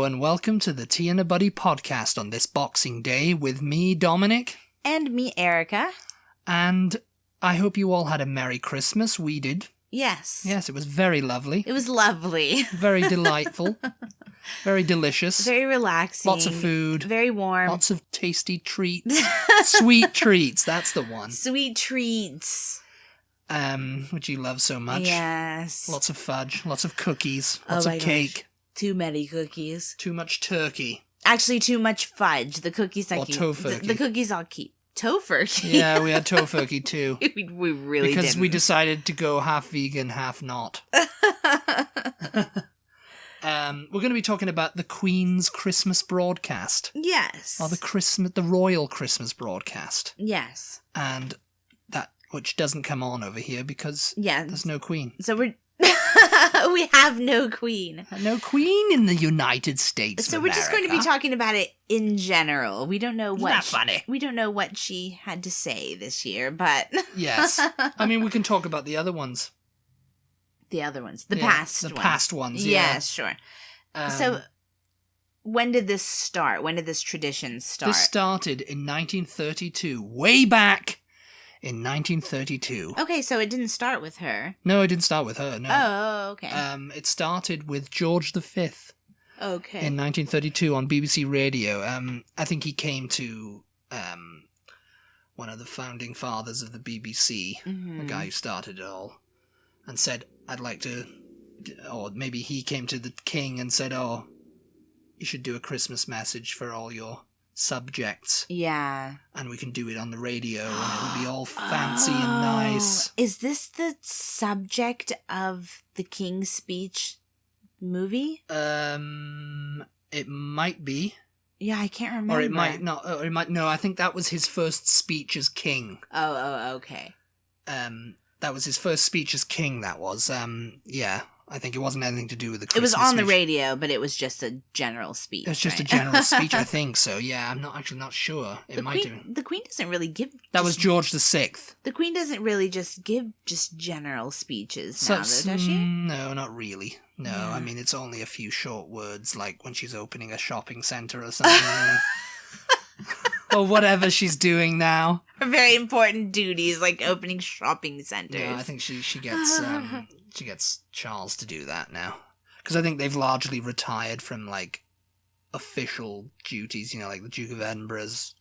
and welcome to the Tea and a Butty podcast on this Boxing Day with me, Dominic. And me, Erica. And I hope you all had a Merry Christmas. We did. Yes. Yes, it was very lovely. It was lovely. Very delightful. Very delicious. Very relaxing. Lots of food. Very warm. Lots of tasty treats. Sweet treats, that's the one. Sweet treats. Which you love so much. Yes. Lots of fudge, lots of cookies, lots of cake. Gosh. Too many cookies. Too much turkey. Actually, too much fudge. The cookies I keep. Tofurkey. The cookies I'll keep. Tofurkey? Yeah, we had tofurkey too. we really did. Because we decided to go half vegan, half not. We're going to be talking about the Queen's Christmas broadcast. Yes. Or the Royal Christmas broadcast. Yes. And that, which doesn't come on over here because there's no Queen. So we have no Queen. No Queen in the United States So of we're America. just going to be talking about it in general. We don't know what. Isn't that funny? We don't know what she had to say this year, but Yes. I mean, we can talk about the other ones. The other ones. The past ones, yeah. Yes, sure. So, when did this start? When did this tradition start? This started in 1932, way back in 1932. Okay, so it didn't start with her. No, it didn't start with her, no. Oh, okay. It started with George V. Okay. In 1932 on BBC Radio. I think he came to one of the founding fathers of the BBC, the guy who started it all, and said, I'd like to... Or maybe he came to the king and said, oh, you should do a Christmas message for all your subjects. Yeah. And we can do it on the radio and it'll be all fancy and nice. Is this the subject of the King's Speech movie? It might be. Yeah, I can't remember. Or it might not. Or it might. No, I think that was his first speech as king. Oh, okay. That was his first speech as king. That was. Yeah, I think it wasn't anything to do with the Christmas It was on speech. the radio, but it was just a general speech. It was just a general speech, I think so. Yeah, I'm not sure. It might have. The Queen doesn't really give. That was George VI. The Queen doesn't really just give general speeches now, though, does she? No, not really. No, Yeah. I mean, it's only a few short words, like when she's opening a shopping centre or something. Or whatever she's doing now. Her very important duties, like opening shopping centers. No, I think she gets Charles to do that now. Because I think they've largely retired from, like, official duties, like the Duke of Edinburgh's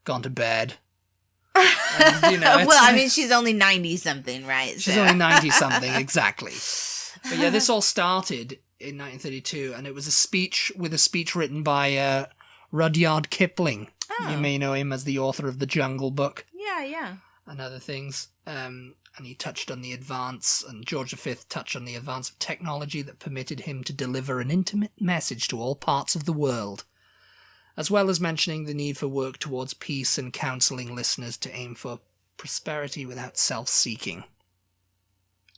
gone to bed. And, well, I mean, she's only 90-something, right? She's only 90-something, exactly. But yeah, this all started in 1932, and it was a speech written by Rudyard Kipling. Oh. You may know him as the author of The Jungle Book. Yeah. And other things. And he touched on the advance, and George V touched on the advance of technology that permitted him to deliver an intimate message to all parts of the world, as well as mentioning the need for work towards peace and counselling listeners to aim for prosperity without self-seeking.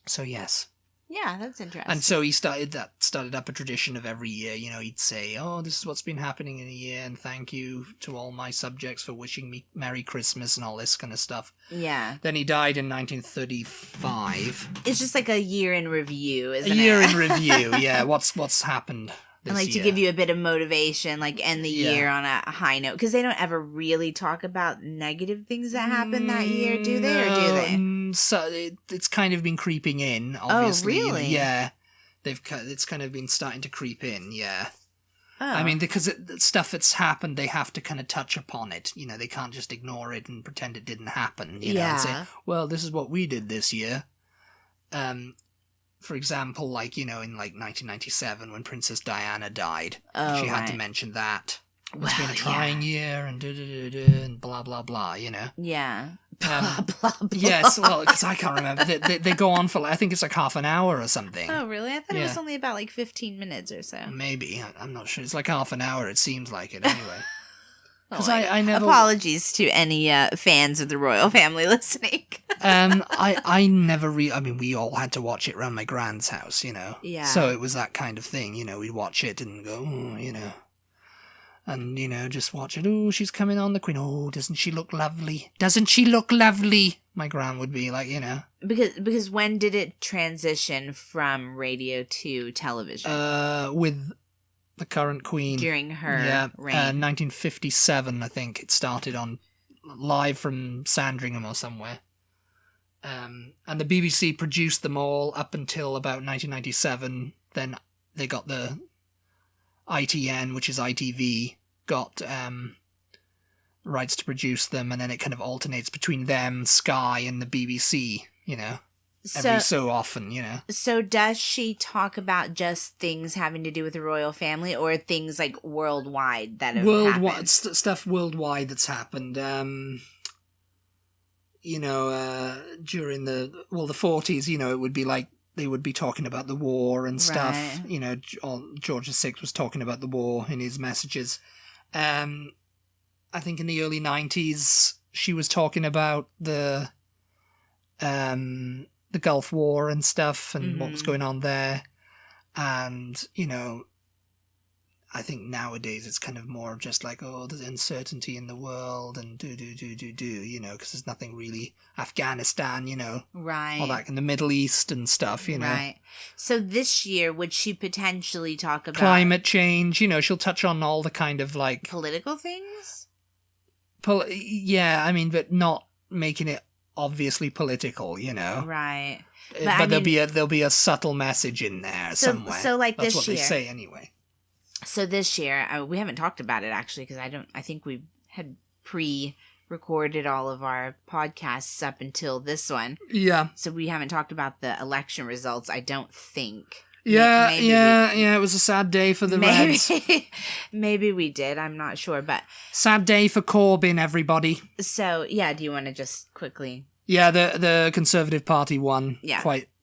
So yes. Yeah, that's interesting. And so he started up a tradition of every year, he'd say, oh, this is what's been happening in a year, and thank you to all my subjects for wishing me Merry Christmas and all this kind of stuff. Yeah. Then he died in 1935. It's just like a year in review, isn't it? A year in review, yeah. What's happened this and year. To give you a bit of motivation, like end the year on a high note. Because they don't ever really talk about negative things that happened that year, do they? Or do they? So it's kind of been creeping in, obviously. Oh, really? Yeah. It's kind of been starting to creep in, yeah. Oh. I mean, because stuff that's happened, they have to kind of touch upon it. They can't just ignore it and pretend it didn't happen, and say, well, this is what we did this year. For example, like, in like 1997 when Princess Diana died, she had to mention that. It's been a trying year and and blah, blah, blah, Yeah. Blah, blah, blah. Yes, well, because I can't remember. They go on for, I think it's like half an hour or something. Oh, really? I thought it was only about like 15 minutes or so. Maybe. I'm not sure. It's like half an hour. It seems like it anyway. Because I never... Apologies to any fans of the royal family listening. I never I mean, we all had to watch it around my grand's house, Yeah. So it was that kind of thing, we'd watch it and go, and, just watch it. Oh, she's coming on, the Queen. Oh, doesn't she look lovely? Doesn't she look lovely? My gran would be like, Because when did it transition from radio to television? With the current queen. During her reign. 1957, I think it started on live from Sandringham or somewhere. And the BBC produced them all up until about 1997. Then they got the ITN, which is ITV, got rights to produce them, and then it kind of alternates between them, Sky, and the BBC, every so often, So does she talk about just things having to do with the royal family, or things like worldwide that have happened? Stuff worldwide that's happened. During the 40s, it would be like they would be talking about the war and stuff. Right. George VI was talking about the war in his messages. I think in the early 90s, she was talking about the Gulf War and stuff and what was going on there. And, I think nowadays it's kind of more just like, there's uncertainty in the world and because there's nothing really Afghanistan, right, all that in the Middle East and stuff, Right. So this year, would she potentially talk about climate change? She'll touch on all the kind of like political things. But not making it obviously political, Right. But there'll be a subtle message in there somewhere. So like that's this year. That's what they say anyway. So this year, we haven't talked about it actually because I think we had pre-recorded all of our podcasts up until this one. Yeah. So we haven't talked about the election results, I don't think. Yeah, it was a sad day for the Reds. Maybe we did, I'm not sure, but... Sad day for Corbyn, everybody. So, yeah, do you want to just quickly... Yeah, the Conservative Party won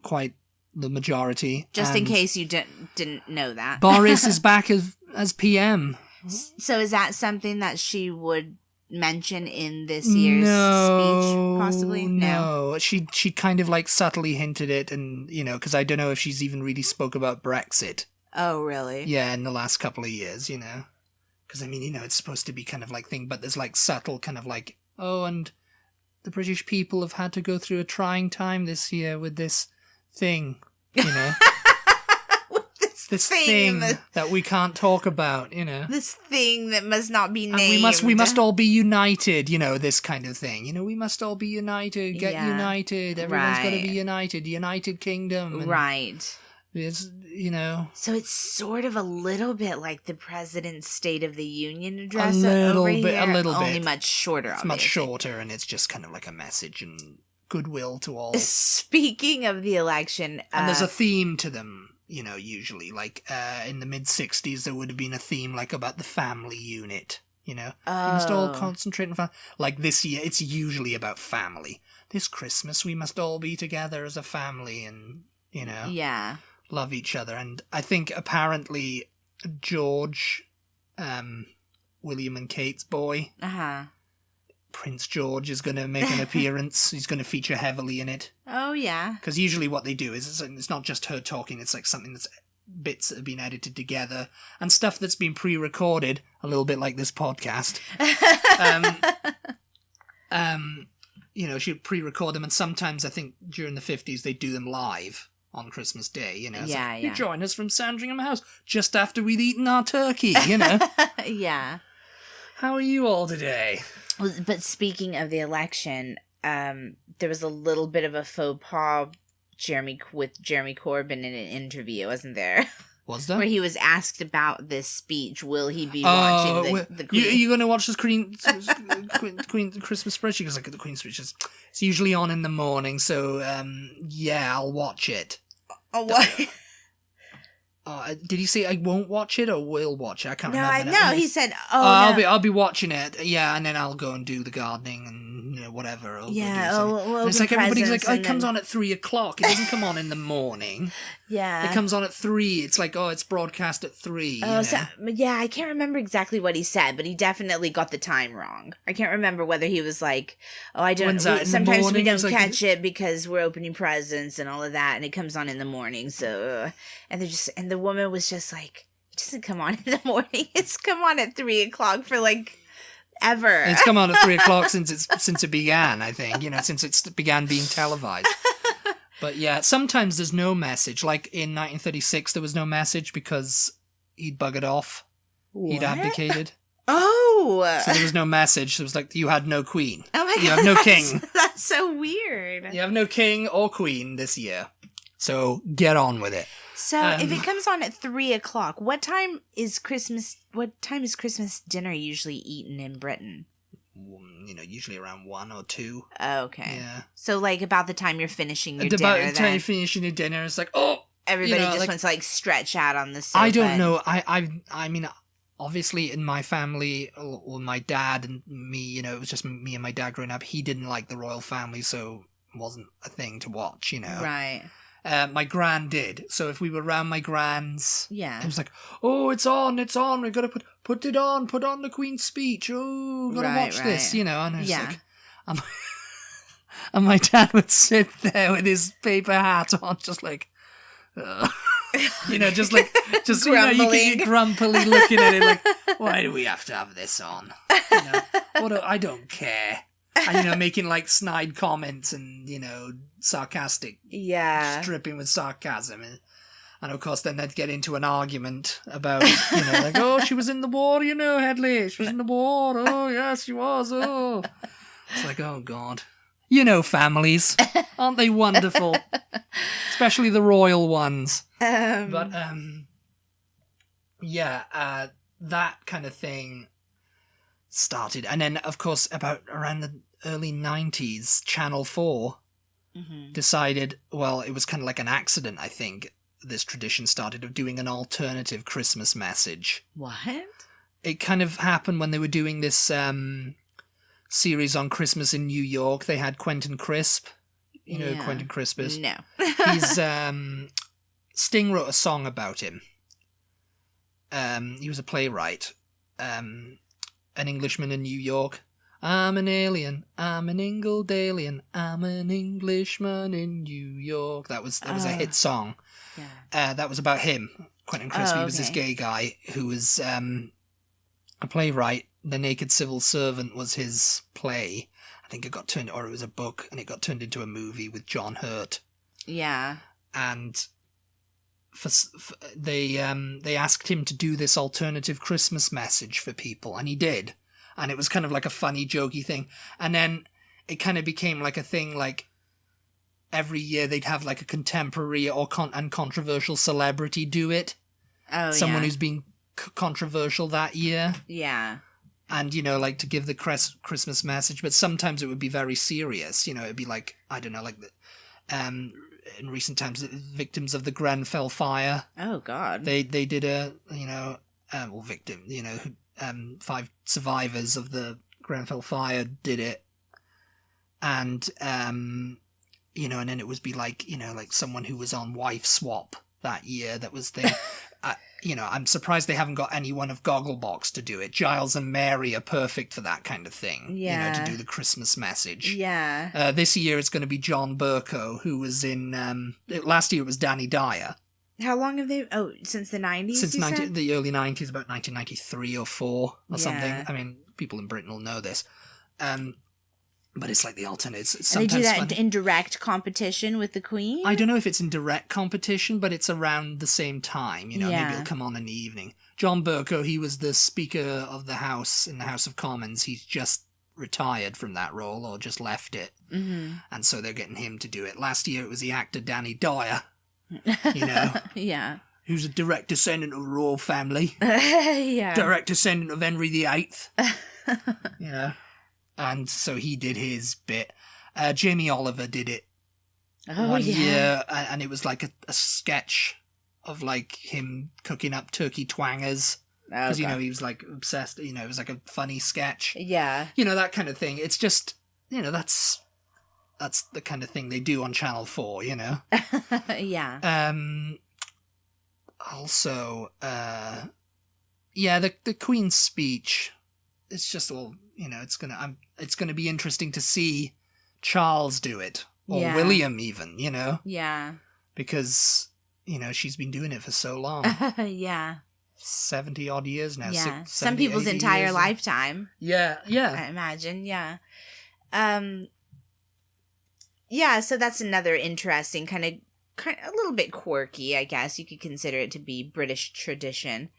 quite the majority. Just in case you didn't know that. Boris is back as PM. So is that something that she would mention in this year's speech, possibly? No. She kind of like subtly hinted it, and, because I don't know if she's even really spoke about Brexit. Oh, really? Yeah, in the last couple of years, Because, it's supposed to be kind of like thing, but there's like subtle kind of like, and the British people have had to go through a trying time this year with this thing, this thing that we can't talk about, This thing that must not be named. And we must all be united, this kind of thing. We must all be united, get united, everyone's got to be united, United Kingdom. And right. It's, So it's sort of a little bit like the President's State of the Union address. A little bit. Only much shorter, It's much shorter, and it's just kind of like a message and goodwill to all. Speaking of the election... and there's a theme to them, usually. Like, in the mid-60s, there would have been a theme, like, about the family unit, We must all concentrate on family. Like, this year, it's usually about family. This Christmas, we must all be together as a family and, Yeah. love each other. And I think, apparently, George, William and Kate's boy... Uh-huh. Prince George is going to make an appearance. He's going to feature heavily in it. Oh, yeah. Because usually what they do is it's not just her talking, it's like something that's bits that have been edited together and stuff that's been pre-recorded, a little bit like this podcast. She'd pre-record them, and sometimes I think during the 50s they'd do them live on Christmas Day, You join us from Sandringham House just after we'd eaten our turkey, Yeah. How are you all today? But speaking of the election, there was a little bit of a faux pas with Jeremy Corbyn in an interview, wasn't there? Was there? Where he was asked about this speech. Will he be watching the Queen? You're going to watch this Queen Christmas speech? Because the Queen's speech it's usually on in the morning, so I'll watch it. Oh, what? Did he say I won't watch it or will watch it? I can't remember. No, he said, I'll be watching it. Yeah, and then I'll go and do the gardening and whatever. And it's like everybody's like, it comes on at 3:00. It doesn't come on in the morning. Yeah, it comes on at 3. It's like, it's broadcast at 3. So, I can't remember exactly what he said, but he definitely got the time wrong. I can't remember whether he was like, I don't. Sometimes we don't catch it because we're opening presents and all of that, and it comes on in the morning. So, and the woman was just like, it doesn't come on in the morning. It's come on at 3:00 for like ever. It's come on at 3:00 since it began. I think since it began being televised. But yeah, sometimes there's no message. Like in 1936, there was no message because he'd buggered off. What? He'd abdicated. Oh! So there was no message. It was like, you had no queen. Oh my God. You have no king. That's so weird. You have no king or queen this year. So get on with it. So if it comes on at 3:00, what time is Christmas dinner usually eaten in Britain? Usually around 1 or 2. Okay. Yeah. So like about the time you're finishing your dinner. About the time you're finishing your dinner, it's like, oh! Everybody just wants to like stretch out on the sofa. I don't know. I mean, obviously in my family, or my dad and me, it was just me and my dad growing up. He didn't like the royal family, so it wasn't a thing to watch, Right. My gran did. So if we were around my gran's, it was like, oh, it's on. We got to put it on. Put on the Queen's speech. Oh, got to watch this, And I was like, and my dad would sit there with his paper hat on, just like, just grumbling. Grumpily looking at it, like, why do we have to have this on? I don't care. And, making like snide comments and, sarcastic. Yeah. Stripping with sarcasm. And of course, then they'd get into an argument about, like, oh, she was in the war, Headley. She was in the war. Oh, yes, she was. Oh. It's like, oh, God. Families. Aren't they wonderful? Especially the royal ones. But, that kind of thing started. And then, of course, around the early 90s, Channel 4 decided, well, it was kind of like an accident, I think, this tradition started, of doing an alternative Christmas message. What? It kind of happened when they were doing this series on Christmas in New York. They had Quentin Crisp. You know who Quentin Crisp is? No. He's Sting wrote a song about him. He was a playwright. An Englishman in New York. I'm an alien. I'm an Ingledalian. I'm an Englishman in New York. That was a hit song. Yeah. That was about him. Quentin Crisp. He was this gay guy who was a playwright. The Naked Civil Servant was his play. I think it got turned, or it was a book, and it got turned into a movie with John Hurt. Yeah. And they asked him to do this alternative Christmas message for people, and he did. And it was kind of like a funny, jokey thing. And then it kind of became like a thing, like every year they'd have like a contemporary or controversial celebrity do it. Oh, Someone who's been controversial that year. Yeah. And, like to give the Christmas message. But sometimes it would be very serious. It'd be like, I don't know, like in recent times, the victims of the Grenfell fire. Oh, God. They did a, victim, 5 survivors of the Grenfell fire did it. And, and then it would be like, like someone who was on Wife Swap that year that was there. I'm surprised they haven't got anyone of Gogglebox to do it. Giles and Mary are perfect for that kind of thing. Yeah. To do the Christmas message. Yeah. This year it's going to be John Burko, who was in, last year it was Danny Dyer. How long have they, since the 90s? Since the early 90s, about 1993 or 4 or something. I mean, people in Britain will know this. But it's like the alternate. It's sometimes they do that in direct competition with the Queen? I don't know if it's in direct competition, but it's around the same time. Maybe it'll come on in the evening. John Burko, he was the Speaker of the House in the House of Commons. He's just retired from that role or just left it. Mm-hmm. And so they're getting him to do it. Last year it was the actor Danny Dyer, Yeah. Who's a direct descendant of the royal family. Yeah. Direct descendant of Henry VIII. And so he did his bit. Jamie Oliver did it one year, and it was like a sketch of like him cooking up turkey twangers. Because, he was like obsessed, it was like a funny sketch. Yeah. That kind of thing. It's just, that's the kind of thing they do on Channel 4, Yeah. Also, the Queen's speech, it's just all, it's gonna be interesting to see Charles do it, or William even, Yeah. Because, she's been doing it for so long. Yeah. 70 odd years now. Yeah. Some people's entire lifetime. Yeah. I imagine, yeah. Yeah, so that's another interesting kind of a little bit quirky, I guess. You could consider it to be British tradition.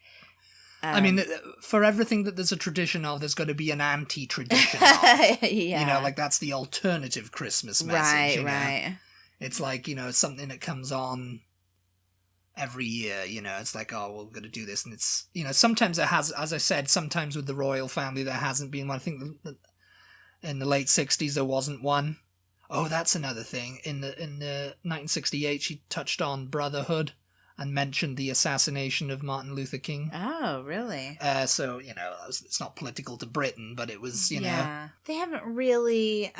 I mean, for everything that there's a tradition of, there's got to be an anti-tradition of. Yeah. You know, like that's the alternative Christmas message. Right. It's like, you know, something that comes on every year, you know. It's like, oh, well, we're going to do this. And it's, you know, sometimes it has, as I said, sometimes with the royal family there hasn't been one. I think in the late 60s there wasn't one. Oh, that's another thing. In the 1968, she touched on brotherhood and mentioned the assassination of Martin Luther King. Oh, really? So, you know, it's not political to Britain, but it was, you know. They haven't really,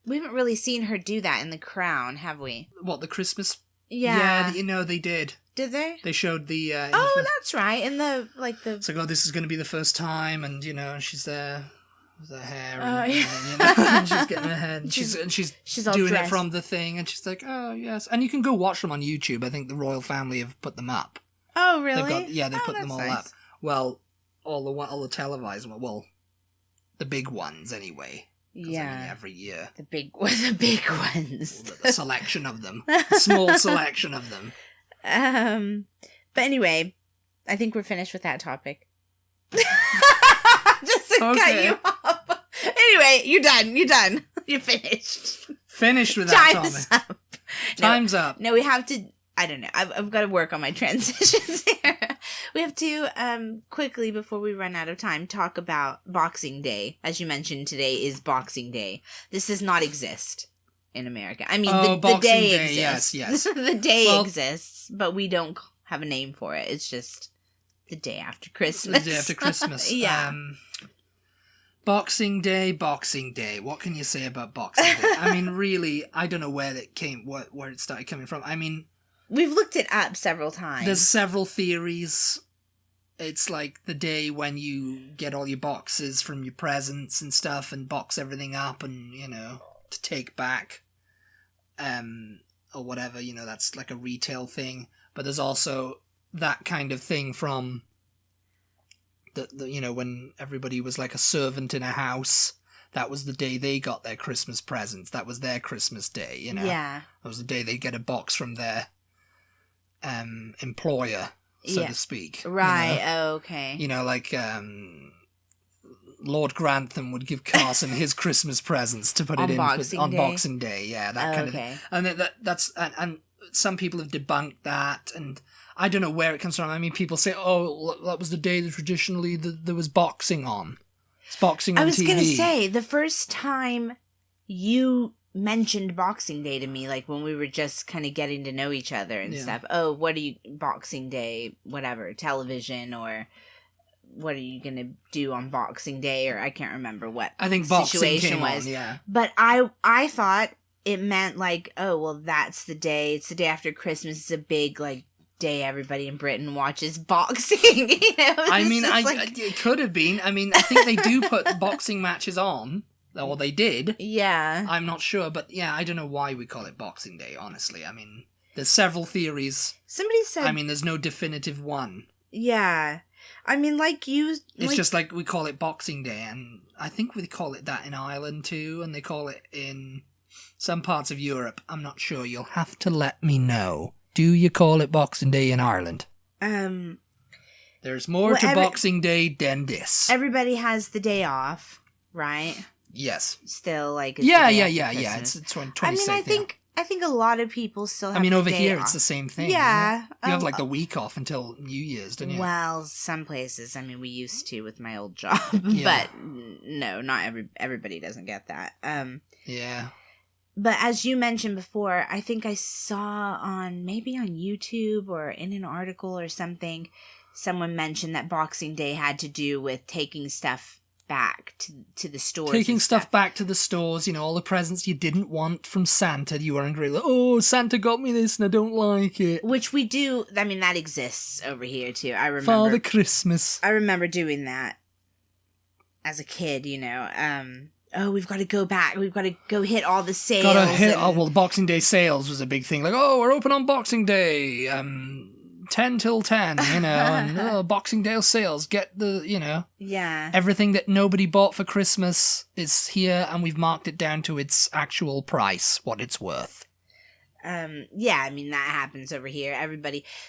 we haven't really seen her do that in The Crown, have we? What, the Christmas? Yeah. You know, they did. Did they? They showed the... that's right. In the, like the... It's like, oh, this is going to be the first time, and, you know, she's there... with her hair and you know, and she's getting her hair and she's all doing dressed. it from the thing and she's like, oh yes, and you can go watch them on YouTube. I think the royal family have put them up. Oh really? They put them all nice. up. Well, all the televised, well, the big ones anyway. Yeah, I mean, every year the big ones. The selection of them, a small selection of them. But anyway, I think we're finished with that topic. Just to cut you off. Anyway, you're done. You're finished. Finished with that Time's topic. up. Time's up. No, we have to, I don't know. I've got to work on my transitions here. We have to, quickly, before we run out of time, talk about Boxing Day. As you mentioned, today is Boxing Day. This does not exist in America. I mean, the day exists. Yes. The day exists, but we don't have a name for it. It's just the day after Christmas. The day after Christmas. Yeah. Boxing Day. What can you say about Boxing Day? I mean, really, I don't know where it started coming from. I mean, we've looked it up several times. There's several theories. It's like the day when you get all your boxes from your presents and stuff and box everything up and, you know, to take back, or whatever, you know, that's like a retail thing. But there's also that kind of thing from the you know, when everybody was like a servant in a house, that was the day they got their Christmas presents. That was their Christmas day, you know. Yeah. That was the day they'd get a box from their employer, so to speak. Right, you know? Okay. You know, like Lord Grantham would give Carson his Christmas presents to put it in on Boxing Day. Yeah, that kind of thing. And that's and some people have debunked that, and I don't know where it comes from. I mean, people say, oh, that was the day that traditionally there was boxing on. It's boxing on TV. I was going to say, the first time you mentioned Boxing Day to me, like when we were just kind of getting to know each other and stuff. Oh, what are you, Boxing Day, whatever, television, or what are you going to do on Boxing Day? Or I can't remember what I think situation Boxing was. came on, yeah. But I thought it meant like, oh, well, that's the day. It's the day after Christmas. It's a big, like, day everybody in Britain watches boxing. You know? I mean, it could have been. I mean, I think they do put boxing matches on. Or they did. Yeah. I'm not sure, but yeah, I don't know why we call it Boxing Day, honestly. I mean, there's several theories. Somebody said... I mean, there's no definitive one. Yeah. I mean, like you... It's just like we call it Boxing Day, and I think we call it that in Ireland too, and they call it in some parts of Europe. I'm not sure. You'll have to let me know. Do you call it Boxing Day in Ireland? There's more to Boxing Day than this. Everybody has the day off, right? Yes. Still, like, it's yeah. It's 26th. I mean, I think a lot of people still have I mean, over the day here, off. it's the same thing. Yeah. You have, like, the week off until New Year's, don't you? Well, some places. I mean, we used to with my old job. But, no, not everybody doesn't get that. Yeah. But as you mentioned before, I think I saw maybe on YouTube or in an article or something, someone mentioned that Boxing Day had to do with taking stuff back to the stores. Taking stuff back to the stores, you know, all the presents you didn't want from Santa, you weren't really like, oh, Santa got me this and I don't like it. Which we do, I mean, that exists over here too. I remember. Father Christmas. I remember doing that as a kid, you know. Oh, we've got to go back. We've got to go hit all the sales. Well, the Boxing Day sales was a big thing. Like, oh, we're open on Boxing Day. 10 till 10, you know, and Boxing Day sales, get the, you know. Yeah. Everything that nobody bought for Christmas is here, and we've marked it down to its actual price, what it's worth. Yeah, I mean, that happens over here.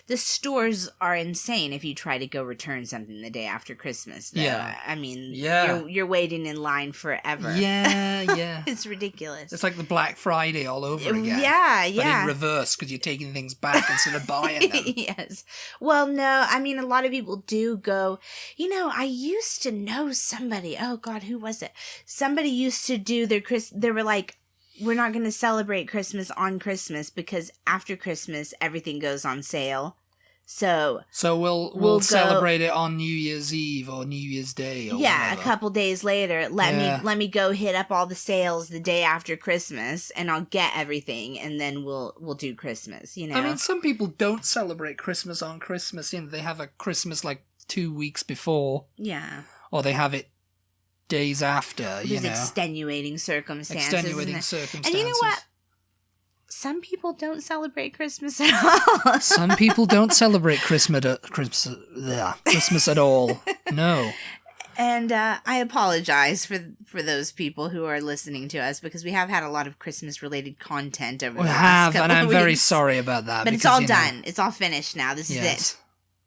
The stores are insane if you try to go return something the day after Christmas, though. Yeah. I mean, yeah. you're waiting in line forever. Yeah. It's ridiculous. It's like the Black Friday all over again. Yeah. But in reverse, because you're taking things back instead of buying them. Yes. Well, no, I mean, a lot of people do go, I used to know somebody. Oh, God, who was it? Somebody used to do they were like, we're not going to celebrate Christmas on Christmas because after Christmas, everything goes on sale. So we'll celebrate it on New Year's Eve or New Year's Day. Or whatever. A couple days later, let me go hit up all the sales the day after Christmas, and I'll get everything, and then we'll do Christmas. I mean, some people don't celebrate Christmas on Christmas. They have a Christmas like 2 weeks before. Yeah. Or they have it days after. There's extenuating circumstances. And you know what? Some people don't celebrate Christmas at all. Some people don't celebrate Christmas at all. No. And I apologize for those people who are listening to us because we have had a lot of Christmas-related content over the last couple of weeks. And I'm very sorry about that. But it's all done. It's all finished now. This is it.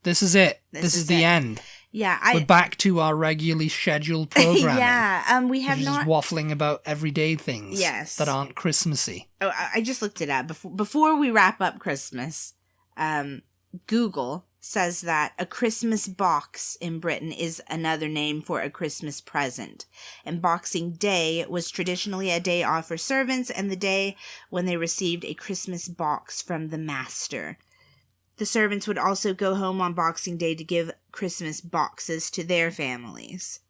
This is it. This is the end. Yeah, we're back to our regularly scheduled programming. We have not just waffling about everyday things. Yes. That aren't Christmassy. Oh, I just looked it up before we wrap up Christmas. Google says that a Christmas box in Britain is another name for a Christmas present, and Boxing Day was traditionally a day off for servants and the day when they received a Christmas box from the master. The servants would also go home on Boxing Day to give Christmas boxes to their families.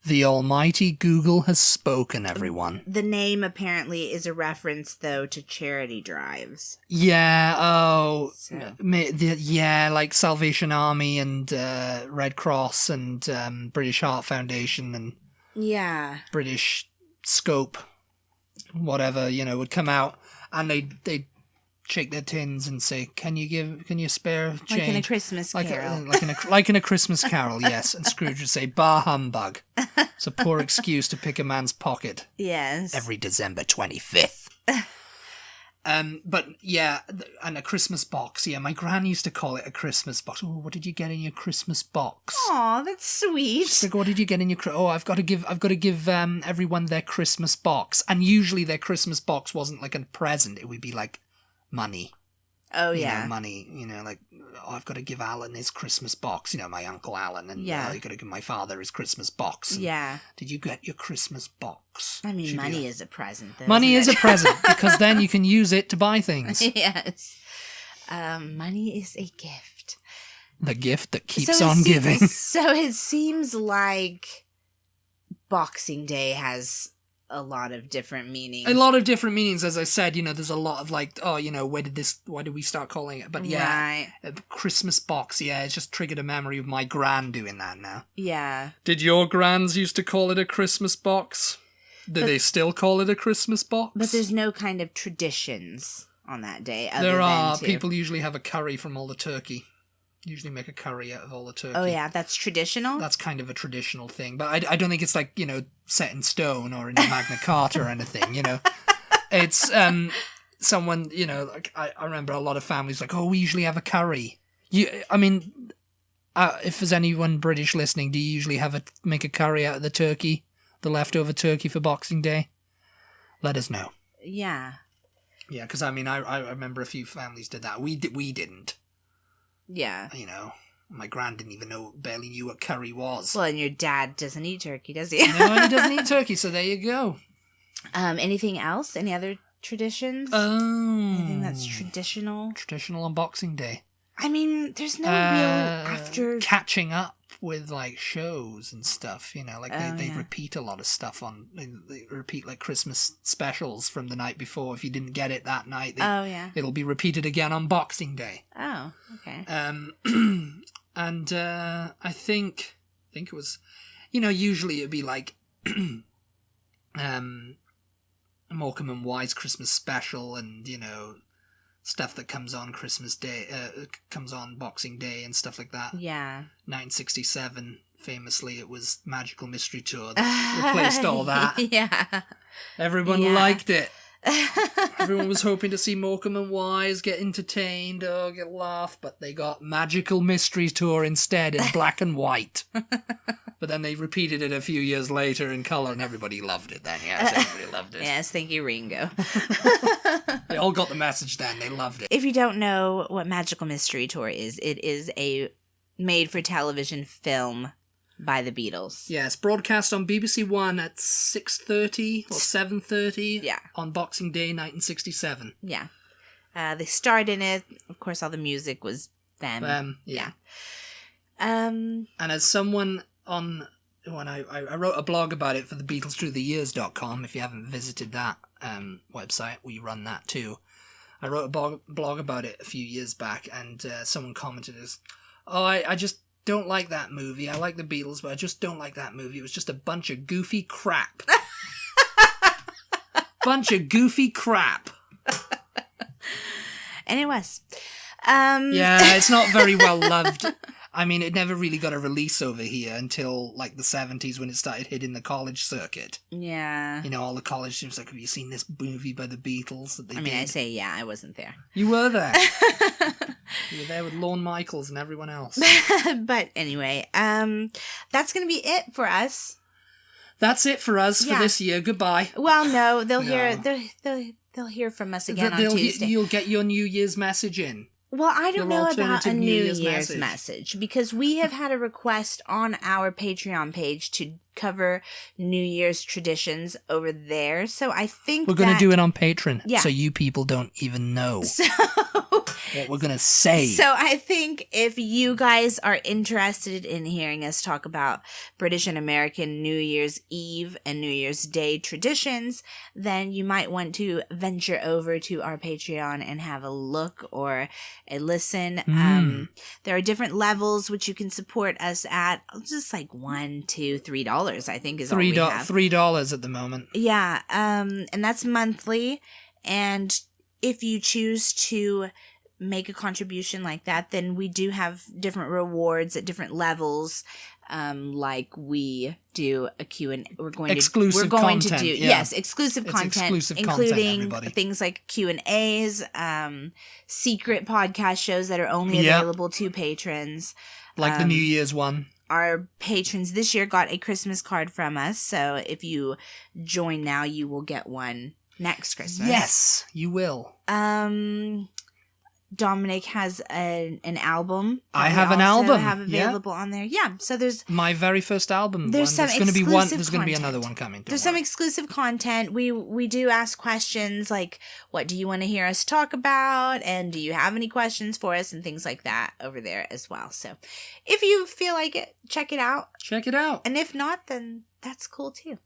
The almighty Google has spoken, everyone. The name apparently is a reference, though, to charity drives. Yeah, like Salvation Army and Red Cross and British Heart Foundation and British Scope, whatever, would come out and they'd shake their tins and say, "Can you spare change?" Like in a Christmas Carol. Like in a Christmas Carol, yes. And Scrooge would say, "Bah humbug." It's a poor excuse to pick a man's pocket. Yes. Every December 25th. But yeah, and a Christmas box. Yeah, my gran used to call it a Christmas box. Oh, what did you get in your Christmas box? Aw, that's sweet. She's like, what did you get in your? I've got to give everyone their Christmas box. And usually their Christmas box wasn't like a present. It would be like money. Oh, yeah. Money, like, I've got to give Alan his Christmas box, my Uncle Alan, and I've got to give my father his Christmas box. Yeah. Did you get your Christmas box? I mean, money is a present, though. Money is a present, because then you can use it to buy things. Yes. Money is a gift. The gift that keeps on giving. So it seems like Boxing Day has a lot of different meanings. As I said, there's a lot of like, why did we start calling it? But yeah, a Christmas box, it's just triggered a memory of my gran doing that now. Yeah. Did your grans used to call it a Christmas box? Do they still call it a Christmas box? But there's no kind of traditions on that day. There are. People usually have a curry from all the turkey. Usually make a curry out of all the turkey. Oh, yeah, that's traditional? That's kind of a traditional thing. But I don't think it's like, set in stone or in Magna Carta or anything, It's someone, like I remember a lot of families like, we usually have a curry. If there's anyone British listening, do you usually make a curry out of the turkey, the leftover turkey for Boxing Day? Let us know. Yeah. Yeah, because I remember a few families did that. We didn't. Yeah. My gran barely knew what curry was. Well, and your dad doesn't eat turkey, does he? No, he doesn't eat turkey, so there you go. Anything else? Any other traditions? Anything that's traditional? Traditional on Boxing Day. There's no real after... Catching up with, like, shows and stuff, they repeat a lot of stuff they repeat, like, Christmas specials from the night before. If you didn't get it that night, it'll be repeated again on Boxing Day. Oh, okay. And I think it was, usually it'd be, like, Morecambe and Wise Christmas special and, stuff that comes on Christmas Day, comes on Boxing Day and stuff like that. Yeah. 1967, famously, it was Magical Mystery Tour that replaced all that. Yeah. Everyone liked it. Everyone was hoping to see Morecambe and Wise get entertained or get a laugh, but they got Magical Mystery Tour instead in black and white. But then they repeated it a few years later in colour, and everybody loved it then. Yes, everybody loved it. Yes, thank you, Ringo. They all got the message then. They loved it. If you don't know what Magical Mystery Tour is, it is a made-for-television film by the Beatles. Yes, broadcast on BBC One at 6:30 or 7:30 on Boxing Day 1967. Yeah. They starred in it. Of course, all the music was them. Yeah. And as someone on... when I wrote a blog about it for the BeatlesThroughTheYears.com, if you haven't visited that website, we run that too. I wrote a blog about it a few years back, and someone commented as, I just don't like that movie. I like the Beatles, but I just don't like that movie. It was just a bunch of goofy crap. Bunch of goofy crap. And it was. Yeah, it's not very well loved. I mean, it never really got a release over here until, like, the 70s when it started hitting the college circuit. Yeah. You know, all the college students like, have you seen this movie by the Beatles that they did? I say, yeah, I wasn't there. You were there. You were there with Lorne Michaels and everyone else. But anyway, that's going to be it for us. That's it for us for this year. Goodbye. Well, no, they'll hear from us again on Tuesday. You'll get your New Year's message in. Well, I don't know about a New Year's message because we have had a request on our Patreon page to cover New Year's traditions over there. So I think we're going to do it on Patreon, so you people don't even know what we're going to say. So I think if you guys are interested in hearing us talk about British and American New Year's Eve and New Year's Day traditions, then you might want to venture over to our Patreon and have a look or a listen. There are different levels which you can support us at. Just like $1, $2, $3. I think is all we have. $3 at the moment. Yeah, and that's monthly. And if you choose to make a contribution like that, then we do have different rewards at different levels. Like we do a Q&A. We're going exclusive to do exclusive content, including content, things like Q&As, secret podcast shows that are only available to patrons. Like the New Year's one. Our patrons this year got a Christmas card from us, so if you join now, you will get one next Christmas. Yes, you will. Dominic has an album. I have an album. Have available on there. Yeah, so there's my very first album. There's going to be one. There's going to be another one coming. There's some exclusive content. We do ask questions like, what do you want to hear us talk about, and do you have any questions for us, and things like that over there as well. So, if you feel like it, check it out. Check it out. And if not, then that's cool too.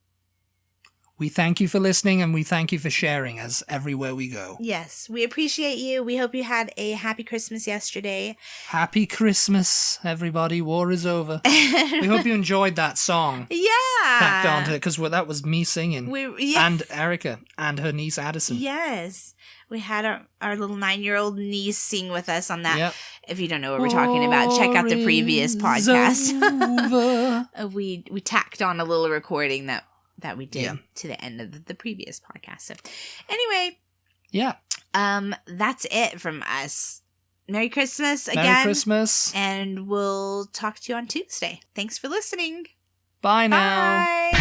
We thank you for listening, and we thank you for sharing us everywhere we go. Yes, we appreciate you. We hope you had a happy Christmas yesterday. Happy Christmas, everybody. War is over. We hope you enjoyed that song. Yeah. Tacked onto it, because that was me singing. And Erica and her niece Addison. Yes. We had our little 9-year-old niece sing with us on that. Yep. If you don't know what we're talking about, check out the previous podcast. We tacked on a little recording that we did to the end of the previous podcast. So anyway, that's it from us. Merry Christmas again. Merry Christmas. And we'll talk to you on Tuesday. Thanks for listening. Bye now. Bye.